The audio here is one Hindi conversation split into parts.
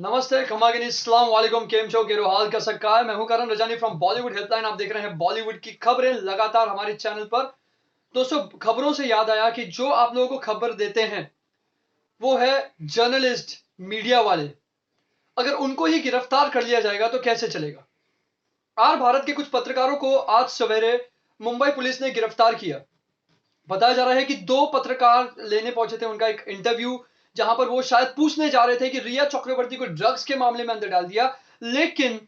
नमस्ते खमागिनी अस्सलाम वालेकुम केम छो केरो हाल का सक्का है। मैं हूं करण रजानी फ्रॉम बॉलीवुड हेडलाइन। आप देख रहे हैं बॉलीवुड की खबरें लगातार हमारे चैनल पर। दोस्तों, खबरों से याद आया कि जो आप लोगों को खबर देते हैं वो है जर्नलिस्ट, मीडिया वाले। अगर उनको ही गिरफ्तार कर लिया जाएगा तो कैसे चलेगा। आर भारत के कुछ पत्रकारों को आज सवेरे मुंबई पुलिस ने गिरफ्तार किया। बताया जा रहा है कि दो पत्रकार लेने पहुंचे थे उनका एक इंटरव्यू, जहां पर वो शायद पूछने जा रहे थे कि रिया चक्रवर्ती को ड्रग्स के मामले में अंदर डाल दिया, लेकिन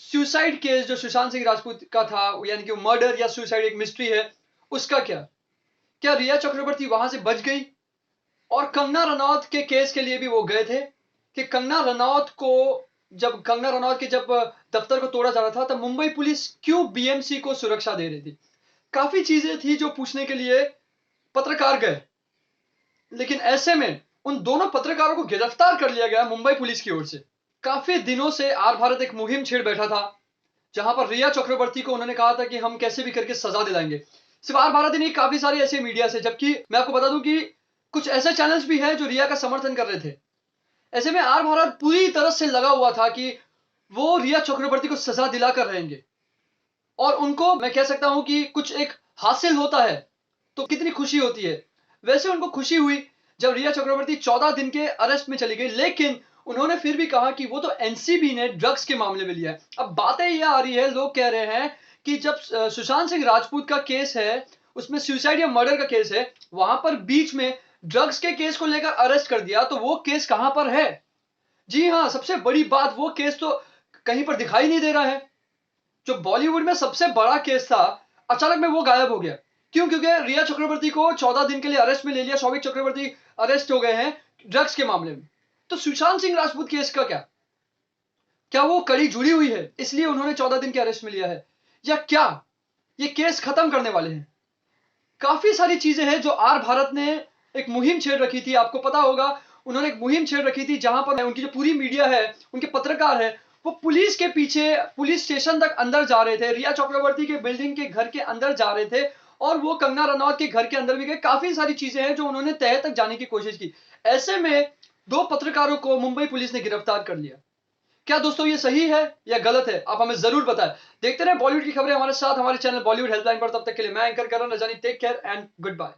सुसाइड केस जो सुशांत सिंह राजपूत का था, यानी कि मर्डर या सुसाइड एक मिस्ट्री है, उसका क्या क्या रिया चक्रवर्ती वहां से बच गई। और कंगना रनौत के केस के लिए भी वो गए थे कि कंगना रनौत के जब दफ्तर को तोड़ा जा रहा था तब मुंबई पुलिस क्यों बीएमसी को सुरक्षा दे रही थी। काफी चीजें थी जो पूछने के लिए पत्रकार गए, लेकिन ऐसे में उन दोनों पत्रकारों को गिरफ्तार कर लिया गया मुंबई पुलिस की ओर से। काफी दिनों से आर भारत एक मुहिम छेड़ बैठा था, जहां पर रिया चक्रवर्ती को उन्होंने कहा था कि हम कैसे भी करके सजा दिलाएंगे। सिर्फ आर भारत ही नहीं, काफी सारे ऐसे मीडिया से, जबकि मैं आपको बता दूं कि कुछ ऐसे चैनल्स भी हैं जो रिया का समर्थन कर रहे थे। ऐसे में आर भारत पूरी तरह से लगा हुआ था कि वो रिया चक्रवर्ती को सजा दिलाकर रहेंगे। और उनको मैं कह सकता हूं कि कुछ एक हासिल होता है तो कितनी खुशी होती है। वैसे उनको खुशी हुई जब रिया चक्रवर्ती 14 दिन के अरेस्ट में चली गई, लेकिन उन्होंने फिर भी कहा कि वो तो एनसीबी ने ड्रग्स के मामले में लिया है। अब बातें यह आ रही है, लोग कह रहे हैं कि जब सुशांत सिंह राजपूत का केस है, उसमें सुसाइड या मर्डर का केस है, वहां पर बीच में ड्रग्स के केस को लेकर अरेस्ट कर दिया, तो वो केस कहां पर है। जी हाँ, सबसे बड़ी बात, वो केस तो कहीं पर दिखाई नहीं दे रहा है। जो बॉलीवुड में सबसे बड़ा केस था, अचानक में वो गायब हो गया। क्यों? क्योंकि रिया चक्रवर्ती को 14 दिन के लिए अरेस्ट में ले लिया। शौविक चक्रवर्ती अरेस्ट हो गए हैं ड्रग्स के मामले में। तो सुशांत सिंह राजपूत केस का क्या क्या वो कड़ी जुड़ी हुई है इसलिए उन्होंने 14 दिन के अरेस्ट में लिया है, या क्या ये केस खत्म करने वाले हैं। काफी सारी चीजें हैं जो आर भारत ने एक मुहिम छेड़ रखी थी। आपको पता होगा, उन्होंने एक मुहिम छेड़ रखी थी जहां पर उनकी जो पूरी मीडिया है, उनके पत्रकार है, वो पुलिस के पीछे पुलिस स्टेशन तक अंदर जा रहे थे, रिया चक्रवर्ती के बिल्डिंग के घर के अंदर जा रहे थे, और वो कंगना रनौत के घर के अंदर भी गए। काफी सारी चीजें हैं जो उन्होंने तह तक जाने की कोशिश की। ऐसे में दो पत्रकारों को मुंबई पुलिस ने गिरफ्तार कर लिया। क्या दोस्तों ये सही है या गलत है? आप हमें जरूर बताएं। देखते रहे बॉलीवुड की खबरें हमारे साथ, हमारे चैनल बॉलीवुड हेल्पलाइन पर। तब तक के लिए मैं anchor Karan Rajani, take care and good bye.